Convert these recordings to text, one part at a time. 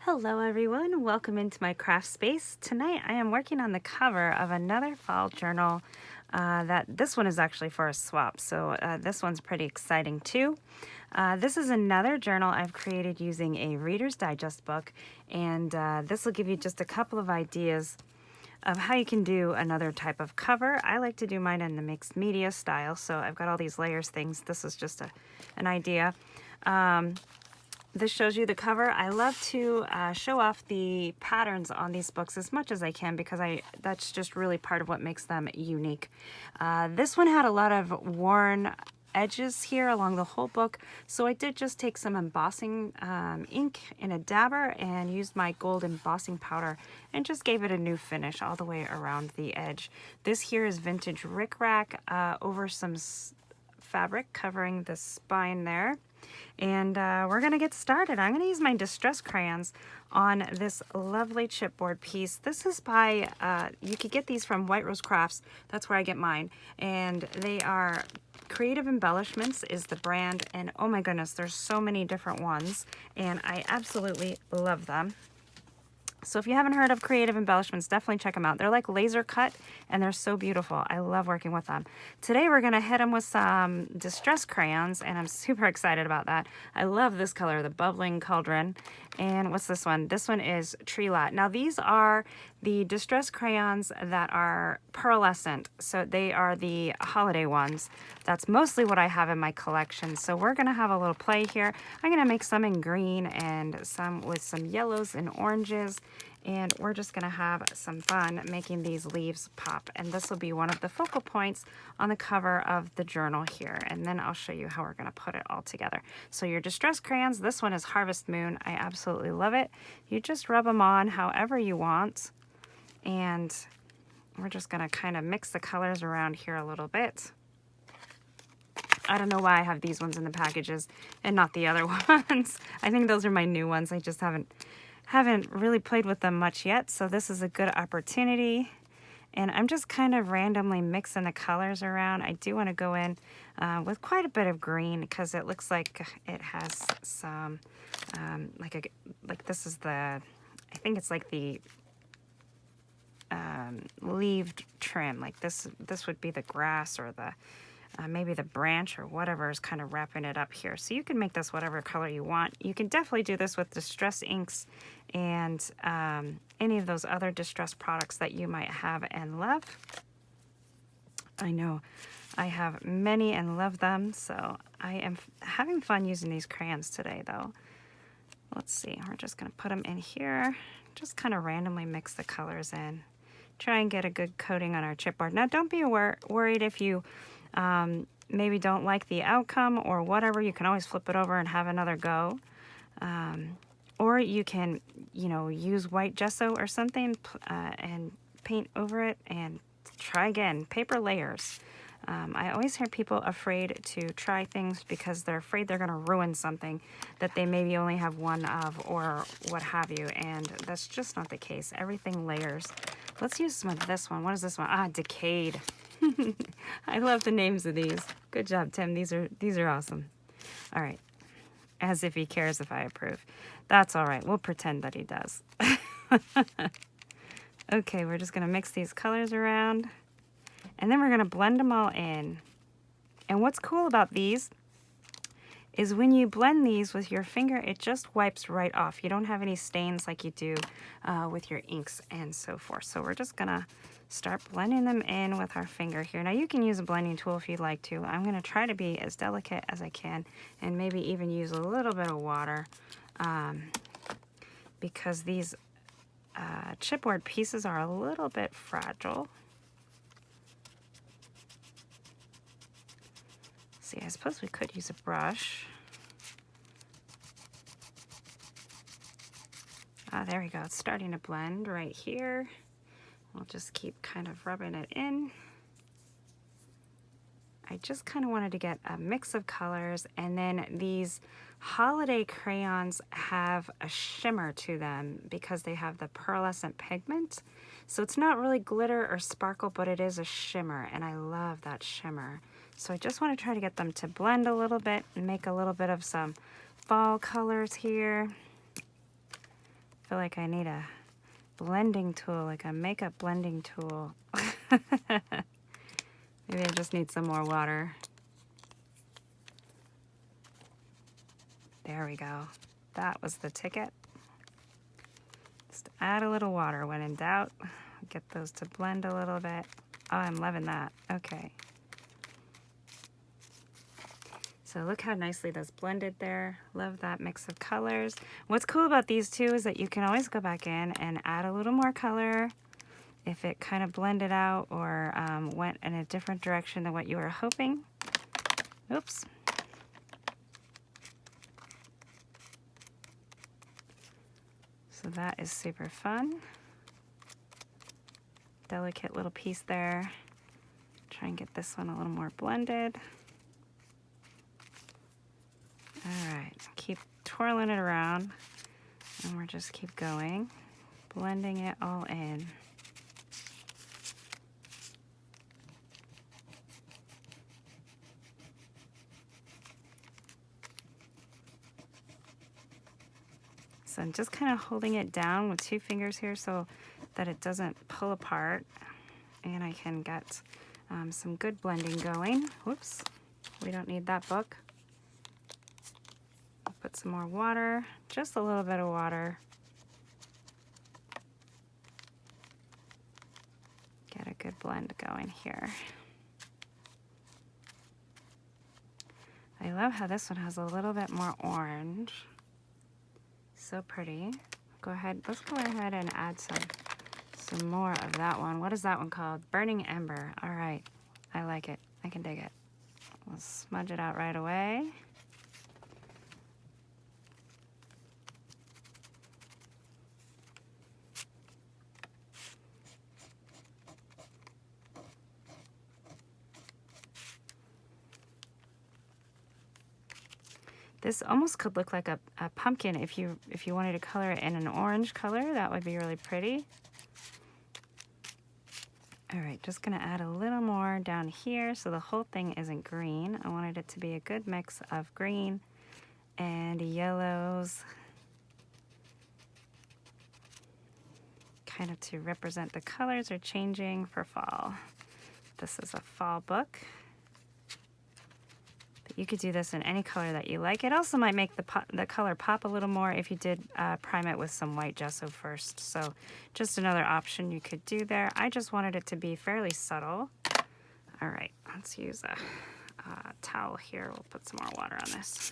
Hello everyone, welcome into my craft space. Tonight I am working on the cover of another fall journal this one is actually for a swap, so this one's pretty exciting too. This is another journal I've created using a Reader's Digest book, and this will give you just a couple of ideas of how you can do another type of cover. I like to do mine in the mixed media style, so I've got all these layers things. This is just an idea. This shows you the cover. I love to show off the patterns on these books as much as I can because that's just really part of what makes them unique. This one had a lot of worn edges here along the whole book, so I did just take some embossing ink in a dabber and used my gold embossing powder and just gave it a new finish all the way around the edge. This here is vintage rickrack over some fabric covering the spine there. And we're going to get started. I'm going to use my distress crayons on this lovely chipboard piece. This is by, you could get these from White Rose Crafts. That's where I get mine. And they are Creative Embellishments is the brand. And oh my goodness, there's so many different ones. And I absolutely love them. So if you haven't heard of Creative Embellishments, definitely check them out. They're like laser cut and they're so beautiful. I love working with them. Today we're going to hit them with some distress crayons, and I'm super excited about that. I love this color, the Bubbling Cauldron. And what's this one? This one is Tree Lot. Now these are the distress crayons that are pearlescent. So they are the holiday ones. That's mostly what I have in my collection. So we're going to have a little play here. I'm going to make some in green and some with some yellows and oranges. And we're just going to have some fun making these leaves pop. And this will be one of the focal points on the cover of the journal here. And then I'll show you how we're going to put it all together. So your distress crayons, this one is Harvest Moon. I absolutely love it. You just rub them on however you want. And we're just going to kind of mix the colors around here a little bit. I don't know why I have these ones in the packages and not the other ones. I think those are my new ones. I just haven't really played with them much yet, so this is a good opportunity. And I'm just kind of randomly mixing the colors around. I do want to go in with quite a bit of green because it looks like it has some like this is the, I think it's like the leaved trim. Like this would be the grass or the maybe the branch or whatever is kind of wrapping it up here. So you can make this whatever color you want. You can definitely do this with distress inks and any of those other distress products that you might have and love. I know I have many and love them, so I am having fun using these crayons today though. Let's see, we're just going to put them in here, just kind of randomly mix the colors in. Try and get a good coating on our chipboard. Now don't be worried if you maybe don't like the outcome or whatever. You can always flip it over and have another go. Or you can, use white gesso or something and paint over it and try again. Paper layers. I always hear people afraid to try things because they're afraid they're going to ruin something that they maybe only have one of or what have you. And that's just not the case. Everything layers. Let's use some of this one. What is this one? Decayed. I love the names of these. Good job, Tim. These are awesome. All right. As if he cares if I approve. That's all right. We'll pretend that he does. Okay, we're just going to mix these colors around. And then we're going to blend them all in. And what's cool about these is when you blend these with your finger, it just wipes right off. You don't have any stains like you do with your inks and so forth. So we're just going to start blending them in with our finger here. Now you can use a blending tool if you'd like to. I'm going to try to be as delicate as I can and maybe even use a little bit of water because these chipboard pieces are a little bit fragile. See, I suppose we could use a brush. There we go. It's starting to blend right here. We'll just keep kind of rubbing it in. I just kind of wanted to get a mix of colors, and then these holiday crayons have a shimmer to them because they have the pearlescent pigment. So it's not really glitter or sparkle, but it is a shimmer, and I love that shimmer. So I just want to try to get them to blend a little bit and make a little bit of some fall colors here. feel like I need a blending tool, like a makeup blending tool. Maybe I just need some more water. There we go. That was the ticket. Just add a little water when in doubt. Get those to blend a little bit. Oh, I'm loving that. Okay. So look how nicely that's blended there. Love that mix of colors. What's cool about these two is that you can always go back in and add a little more color if it kind of blended out or went in a different direction than what you were hoping. Oops. So that is super fun. Delicate little piece there. Try and get this one a little more blended. All right, keep twirling it around, and we'll just keep going, blending it all in. So I'm just kind of holding it down with 2 fingers here so that it doesn't pull apart, and I can get some good blending going. Whoops, we don't need that book. Put some more water, just a little bit of water. Get a good blend going here. I love how this one has a little bit more orange. So pretty. Go ahead, let's go ahead and add some more of that one. What is that one called? Burning Ember. All right, I like it. I can dig it. We'll smudge it out right away. This almost could look like a pumpkin if you wanted to color it in an orange color. That would be really pretty. All right, just gonna add a little more down here so the whole thing isn't green. I wanted it to be a good mix of green and yellows, kind of to represent the colors are changing for fall. This is a fall book. You could do this in any color that you like. It also might make the color pop a little more if you did prime it with some white gesso first. So just another option you could do there. I just wanted it to be fairly subtle. All right, let's use a towel here. We'll put some more water on this.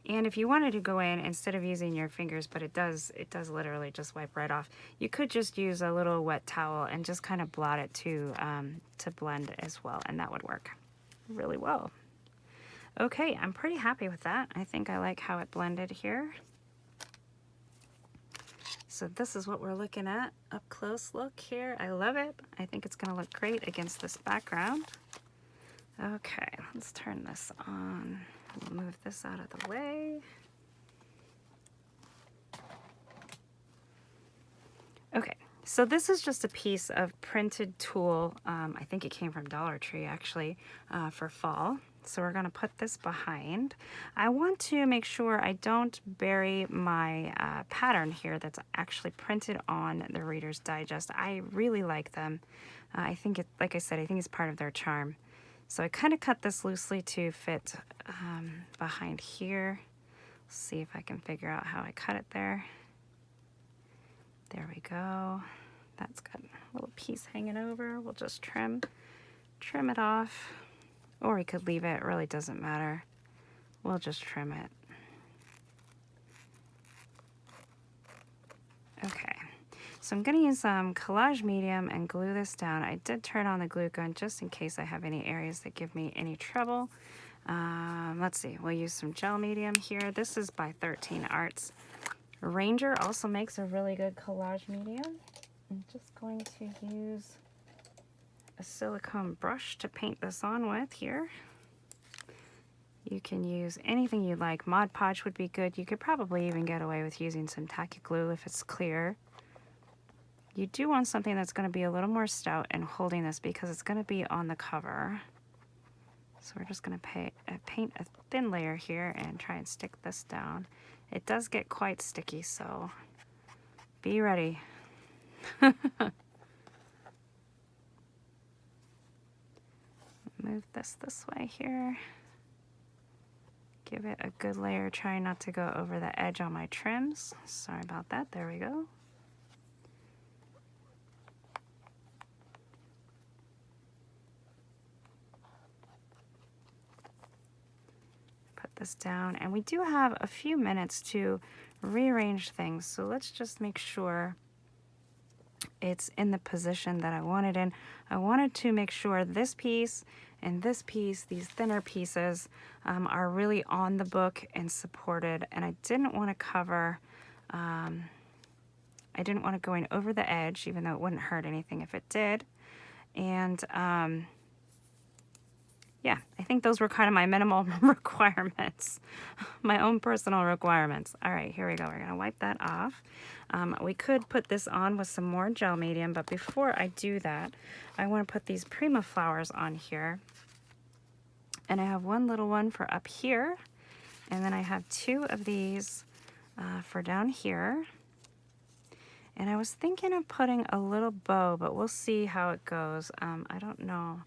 And if you wanted to go in instead of using your fingers, but it does literally just wipe right off, you could just use a little wet towel and just kind of blot it to blend as well, and that would work really well. Okay, I'm pretty happy with that. I think I like how it blended here. So this is what we're looking at, up close look here. I love it. I think it's gonna look great against this background. Okay, let's turn this on. We'll move this out of the way. Okay, so this is just a piece of printed tulle. I think it came from Dollar Tree actually, for fall. So we're gonna put this behind. I want to make sure I don't bury my pattern here that's actually printed on the Reader's Digest. I really like them. I think it, like I said, I think it's part of their charm. So I kind of cut this loosely to fit behind here. See if I can figure out how I cut it there. There we go. That's got a little piece hanging over. We'll just trim it off. Or we could leave it, it really doesn't matter. We'll just trim it. Okay. So I'm going to use collage medium and glue this down. I did turn on the glue gun just in case I have any areas that give me any trouble. Let's see, we'll use some gel medium here. This is by 13 Arts. Ranger also makes a really good collage medium. I'm just going to use a silicone brush to paint this on with here. You can use anything you like. Mod Podge would be good. You could probably even get away with using some tacky glue if it's clear. You do want something that's going to be a little more stout and holding this because it's going to be on the cover. So we're just going to paint a thin layer here and try and stick this down. It does get quite sticky, so be ready. Move this way here. Give it a good layer. Try not to go over the edge on my trims. Sorry about that. There we go. Put this down, and we do have a few minutes to rearrange things, so let's just make sure it's in the position that I want it in. I wanted to make sure this piece and this piece, these thinner pieces, are really on the book and supported, and I didn't want to cover, I didn't want it going over the edge, even though it wouldn't hurt anything if it did. And yeah, I think those were kind of my minimal requirements, my own personal requirements. All right, here we go. We're going to wipe that off. We could put this on with some more gel medium, but before I do that, I want to put these Prima flowers on here. And I have one little one for up here, and then I have two of these for down here. And I was thinking of putting a little bow, but we'll see how it goes. I don't know.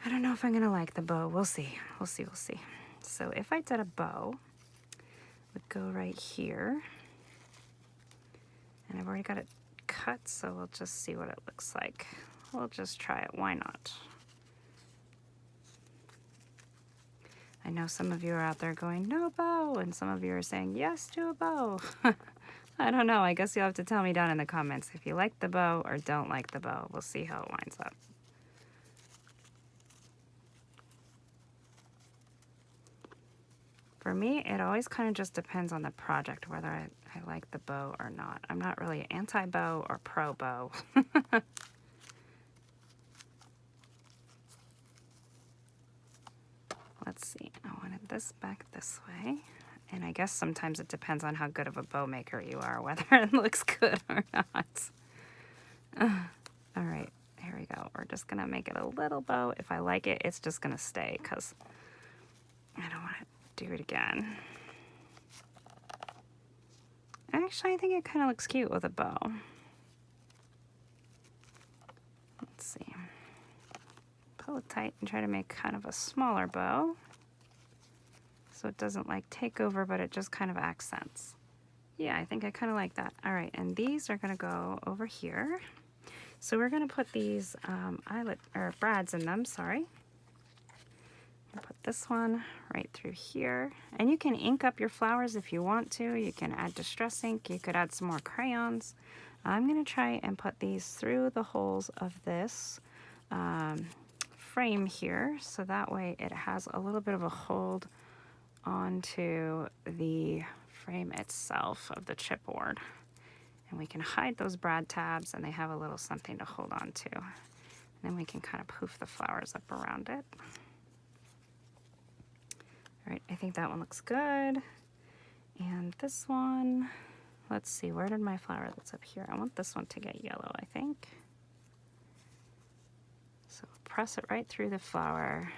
I don't know if I'm gonna like the bow. We'll see. We'll see. We'll see. So if I did a bow, it would go right here. And I've already got it cut, so we'll just see what it looks like. We'll just try it. Why not? I know some of you are out there going, no bow, and some of you are saying yes to a bow. I don't know. I guess you'll have to tell me down in the comments if you like the bow or don't like the bow. We'll see how it winds up. For me, it always kind of just depends on the project, whether I like the bow or not. I'm not really anti-bow or pro-bow. Let's see, I wanted this back this way. And I guess sometimes it depends on how good of a bow maker you are, whether it looks good or not. All right, here we go. We're just gonna make it a little bow. If I like it, it's just gonna stay because I don't want to do it again. Actually, I think it kind of looks cute with a bow. Let's see. Pull it tight and try to make kind of a smaller bow, so it doesn't like take over, but it just kind of accents. Yeah, I think I kind of like that. All right, and these are gonna go over here. So we're gonna put these brads in them, sorry. I'll put this one right through here. And you can ink up your flowers if you want to. You can add distress ink, you could add some more crayons. I'm gonna try and put these through the holes of this frame here, so that way it has a little bit of a hold onto the frame itself of the chipboard. And we can hide those brad tabs, and they have a little something to hold on to. And then we can kind of poof the flowers up around it. All right, I think that one looks good. And this one, let's see, where did my flower that's up here? I want this one to get yellow, I think. So press it right through the flower.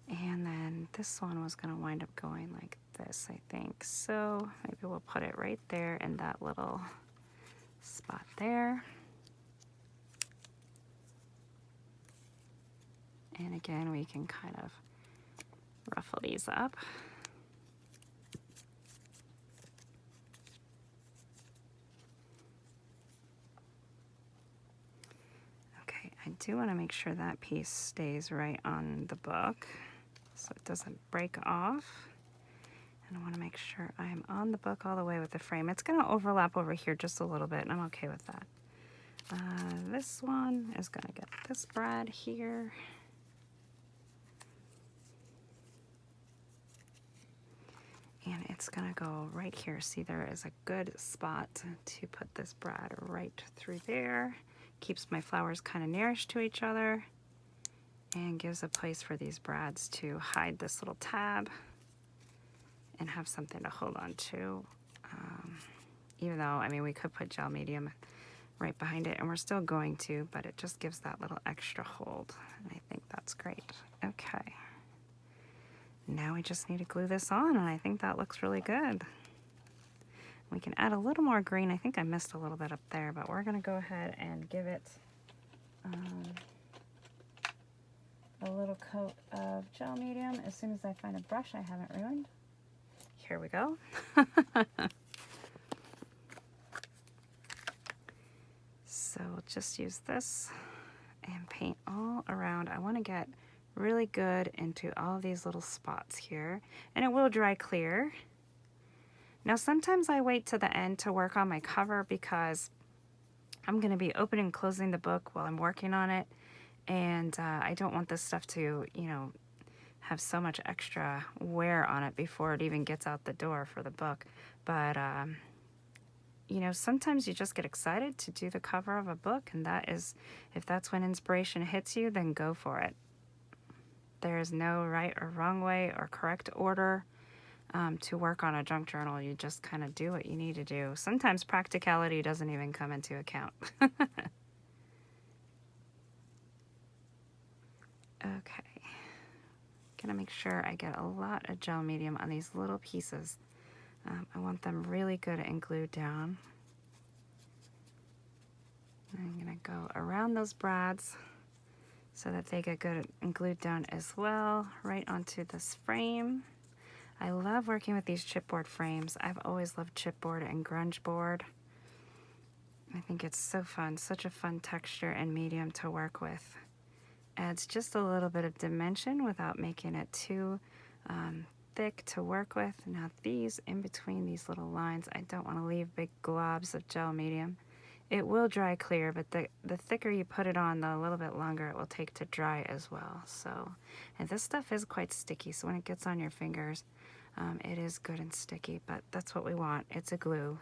And then this one was gonna wind up going like this, I think. So maybe we'll put it right there in that little spot there. And again, we can kind of ruffle these up. Okay, I do want to make sure that piece stays right on the book so it doesn't break off. And I want to make sure I'm on the book all the way with the frame. It's going to overlap over here just a little bit, and I'm okay with that. This one is going to get this brad here. And it's gonna go right here. See, there is a good spot to put this brad right through there. Keeps my flowers kind of nourished to each other and gives a place for these brads to hide this little tab and have something to hold on to. Even though, I mean, we could put gel medium right behind it, and we're still going to, but it just gives that little extra hold. And I think That's great. Okay. Now we just need to glue this on, and I think that looks really good. We can add a little more green. I think I missed a little bit up there, but we're gonna go ahead and give it a little coat of gel medium as soon as I find a brush I haven't ruined. Here we go. So we'll just use this and paint all around. I want to get really good into all these little spots here, and it will dry clear. Now sometimes I wait to the end to work on my cover because I'm going to be opening and closing the book while I'm working on it, and I don't want this stuff to, you know, have so much extra wear on it before it even gets out the door for the book. But you know, sometimes you just get excited to do the cover of a book, and that is, if that's when inspiration hits you, then go for it. There is no right or wrong way or correct order to work on a junk journal. You just kind of do what you need to do. Sometimes practicality doesn't even come into account. Okay. Gonna make sure I get a lot of gel medium on these little pieces. I want them really good and glued down. I'm gonna go around those brads so that they get good and glued down as well, right onto this frame. I love working with these chipboard frames. I've always loved chipboard and grunge board. I think it's so fun, such a fun texture and medium to work with. Adds just a little bit of dimension without making it too thick to work with. Now these, in between these little lines, I don't want to leave big globs of gel medium. It will dry clear, but the thicker you put it on, the little bit longer it will take to dry as well. So, and this stuff is quite sticky, so when it gets on your fingers, it is good and sticky, but that's what we want. It's a glue.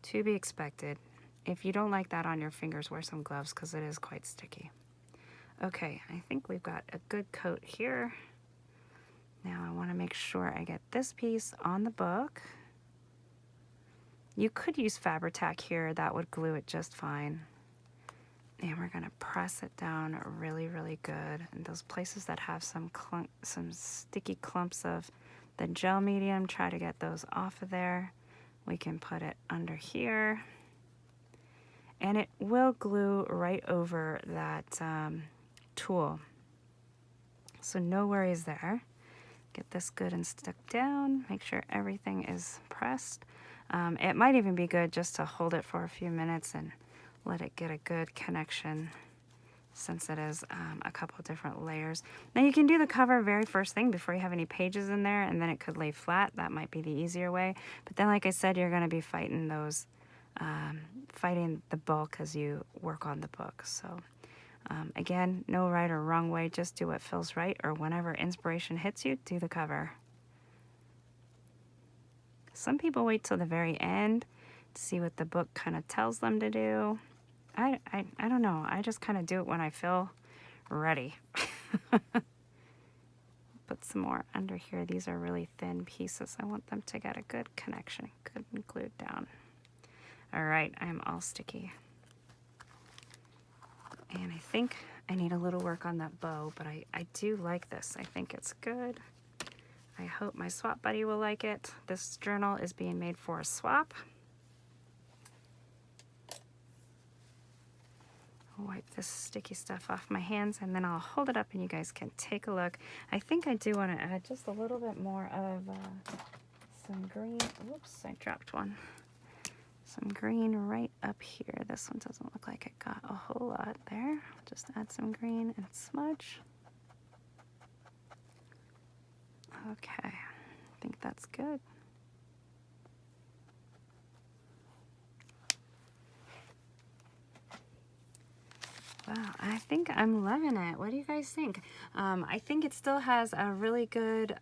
To be expected. If you don't like that on your fingers, wear some gloves because it is quite sticky. Okay, I think we've got a good coat here. Now I want to make sure I get this piece on the book. You could use Fabri-Tac here, that would glue it just fine. And we're gonna press it down really, really good. And those places that have some sticky clumps of the gel medium, try to get those off of there. We can put it under here. And it will glue right over that tool. So no worries there. Get this good and stuck down. Make sure everything is pressed. It might even be good just to hold it for a few minutes and let it get a good connection, since it is a couple different layers. Now you can do the cover very first thing before you have any pages in there, and then it could lay flat. That might be the easier way. But then, like I said, you're going to be fighting those, fighting the bulk as you work on the book. So again, no right or wrong way. Just do what feels right, or whenever inspiration hits you, do the cover. Some people wait till the very end to see what the book kind of tells them to do. I don't know. I just kind of do it when I feel ready. Put some more under here. These are really thin pieces. I want them to get a good connection, good and glued down. All right, I'm all sticky. And I think I need a little work on that bow, but I do like this. I think it's good. I hope my swap buddy will like it. This journal is being made for a swap. I'll wipe this sticky stuff off my hands, and then I'll hold it up and you guys can take a look. I think I do want to add just a little bit more of some green. Whoops, I dropped one. Some green right up here. This one doesn't look like it got a whole lot there. I'll just add some green and smudge. Okay, I think that's good. Wow, I think I'm loving it. What do you guys think? I think it still has a really good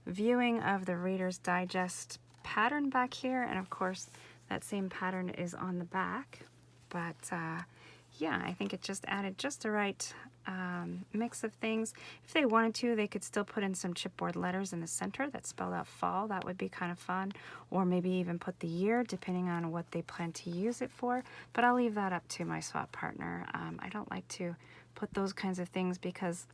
viewing of the Reader's Digest pattern back here, and of course that same pattern is on the back. But yeah, I think it just added just the right mix of things. If they wanted to, they could still put in some chipboard letters in the center that spelled out fall. That would be kind of fun. Or maybe even put the year, depending on what they plan to use it for. But I'll leave that up to my swap partner. I don't like to put those kinds of things, because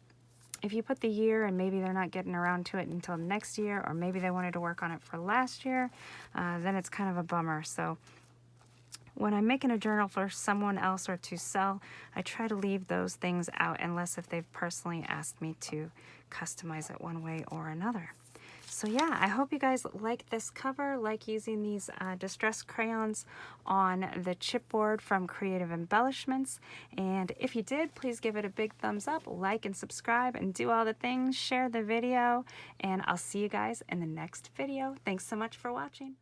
if you put the year and maybe they're not getting around to it until next year, or maybe they wanted to work on it for last year, then it's kind of a bummer. So when I'm making a journal for someone else or to sell, I try to leave those things out unless if they've personally asked me to customize it one way or another. So yeah, I hope you guys like this cover, like using these distress crayons on the chipboard from Creative Embellishments. And if you did, please give it a big thumbs up, like and subscribe, and do all the things, share the video, and I'll see you guys in the next video. Thanks so much for watching.